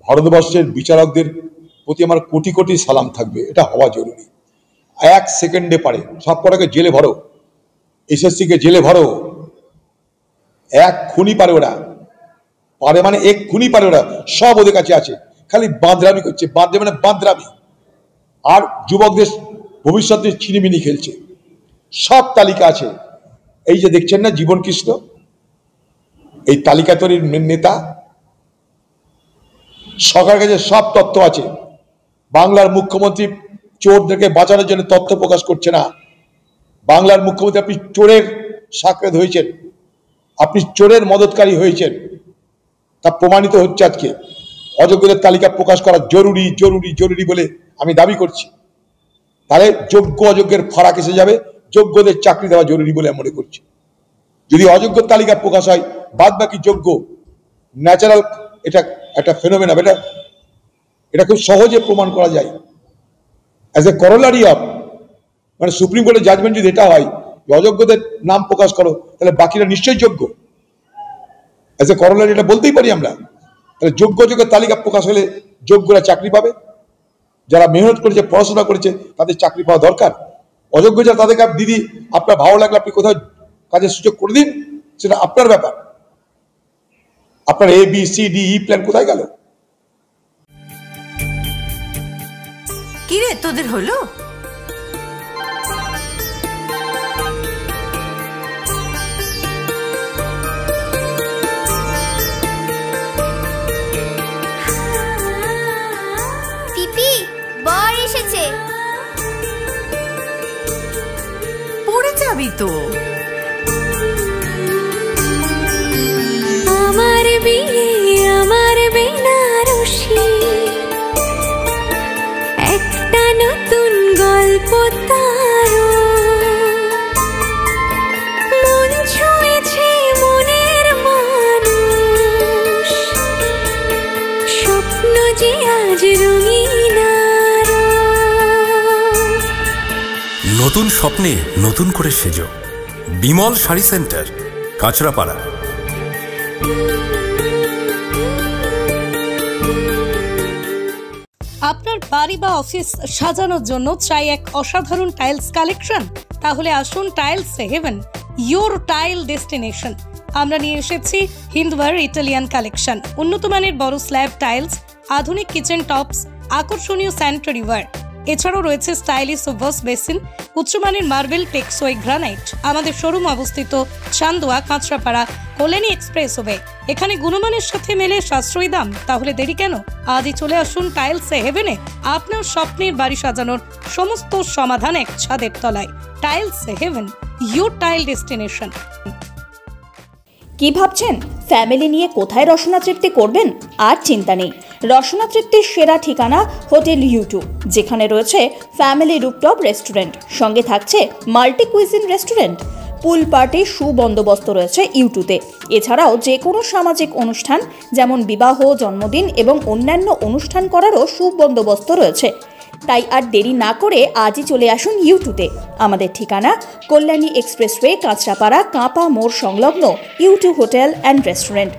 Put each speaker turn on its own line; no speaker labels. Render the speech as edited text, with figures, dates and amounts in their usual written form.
ভারতবর্ষের বিচারকদের প্রতি আমার কোটি কোটি সালাম থাকবে। এটা হওয়া জরুরি। 1 সেকেন্ডে পারে সব কটাকে জেলে ভরো, এসএসসিকে জেলে ভরো। 1 খুনি পারে ওরা, পারে মানে 1 খুনি পারে ওরা, সব ওদের কাছে আছে। খালি বাঁদরামি করছে, বাঁদরামি। আর যুবকদের ভবিষ্যতে ছিনিমিনি খেলছে। সব তালিকা আছে। এই যে দেখছেন না জীবন কৃষ্ণ, এই তালিকা তৈরির নেতা। সরকারের কাছে সব তথ্য আছে। বাংলার মুখ্যমন্ত্রী চোরদেরকে বাঁচানোর জন্য তথ্য প্রকাশ করছে না। বাংলার মুখ্যমন্ত্রী আপনি চোরের সাক্ষাৎ হয়েছেন, আপনি চোরের মদতকারী হয়েছেন, তা প্রমাণিত হচ্ছে আজকে। অযোগ্যদের তালিকা প্রকাশ করা জরুরি জরুরি জরুরি বলে আমি দাবি করছি। তাহলে যোগ্য অযোগ্যের ফারাক এসে যাবে, যোগ্যদের চাকরি দেওয়া জরুরি বলে মনে করছি। যদি অযোগ্য তালিকা প্রকাশ হয়, বাদ বাকি যোগ্য, ন্যাচারাল, এটা একটা ফেনোমেনা। এটা খুব সহজে প্রমাণ করা যায়। অ্যাজ এ করোলারি অফ, মানে সুপ্রিম কোর্টের জাজমেন্ট যদি এটা হয় অযোগ্যদের নাম প্রকাশ করো, তাহলে বাকিরা নিশ্চয়ই যোগ্য। অ্যাজ এ করোলারি এটা বলতেই পারি আমরা। তাহলে যোগ্য অযোগ্যের তালিকা প্রকাশ হলে যোগ্যরা চাকরি পাবে। যারা মেহনত করেছে, পড়াশোনা করেছে, তাদের চাকরি পাওয়া দরকার। অযোগ্য যারা, তাদেরকে দিদি আপনার ভালো লাগলে আপনি কোথাও কাজের সুযোগ করে দিন, সেটা আপনার ব্যাপার। আপনার ABCDE প্ল্যান কোথায় গেল?
কি রে তোদের হলো?
পিপি বর এসেছে।
পড়ে যাবি তো।
আমার বিয়ে, আমার বেনারসি, একটা নতুন গল্প তার, মন ছুঁয়েছে মনের মানুষ, স্বপ্ন যে আজ রঙিন।
নতুন স্বপ্নে নতুন করে সেজো। বিমল শাড়ি সেন্টার, কাঁচরাপাড়া।
আপনার বাড়ি বা অফিস সাজানোর জন্য চাই এক অসাধারণ টাইলস কালেকশন? তাহলে আসুন tiles heaven, your tile destination. আমরা নিয়ে এসেছি হিন্দওয়ার ইটালিয়ান কালেকশন, উন্নত মানের বড় স্ল্যাব টাইলস, আধুনিক কিচেন টপস, আকর্ষণীয় স্যানিটারি ওয়্যার। এছাড়াও রয়েছে স্টাইলিশ ওয়াশ বেসিন, উচ্চমানের মার্বেল, টেক্সওয়ে, গ্রানাইট। আমাদের শোরুম অবস্থিত চান্দোয়া, কাঁচরাপাড়া, কল্যাণী এক্সপ্রেসওয়ে। এখানে গুণমানের সাথে মেলে সাশ্রয়ী দাম। তাহলে দেরি কেন? আজই চলে আসুন টাইলস হেভেনে। আপনার স্বপ্নের বাড়ি সাজানোর সমস্ত সমাধান এক ছাদের তলায়। Tiles heaven, your tile destination.
কি ভাবছেন ফ্যামিলি নিয়ে কোথায় রসনা তৃপ্তি করবেন? আর চিন্তা নেই, রসনা তৃপ্তির সেরা ঠিকানা হোটেল U2, যেখানে রয়েছে ফ্যামিলি রুফটপ রেস্টুরেন্ট, সঙ্গে থাকছে মাল্টি কুইজিন রেস্টুরেন্ট। পুল পার্টির সুবন্দোবস্ত রয়েছে U2-তে। এছাড়াও যে কোনো সামাজিক অনুষ্ঠান যেমন বিবাহ, জন্মদিন এবং অন্যান্য অনুষ্ঠান করারও সুবন্দোবস্ত রয়েছে। তাই আর দেরি না করে আজই চলে আসুন U2-তে। আমাদের ঠিকানা কল্যাণী এক্সপ্রেসওয়ে, কাঁচরাপাড়া, কাঁপা মোড় সংলগ্ন U2 হোটেল অ্যান্ড রেস্টুরেন্ট।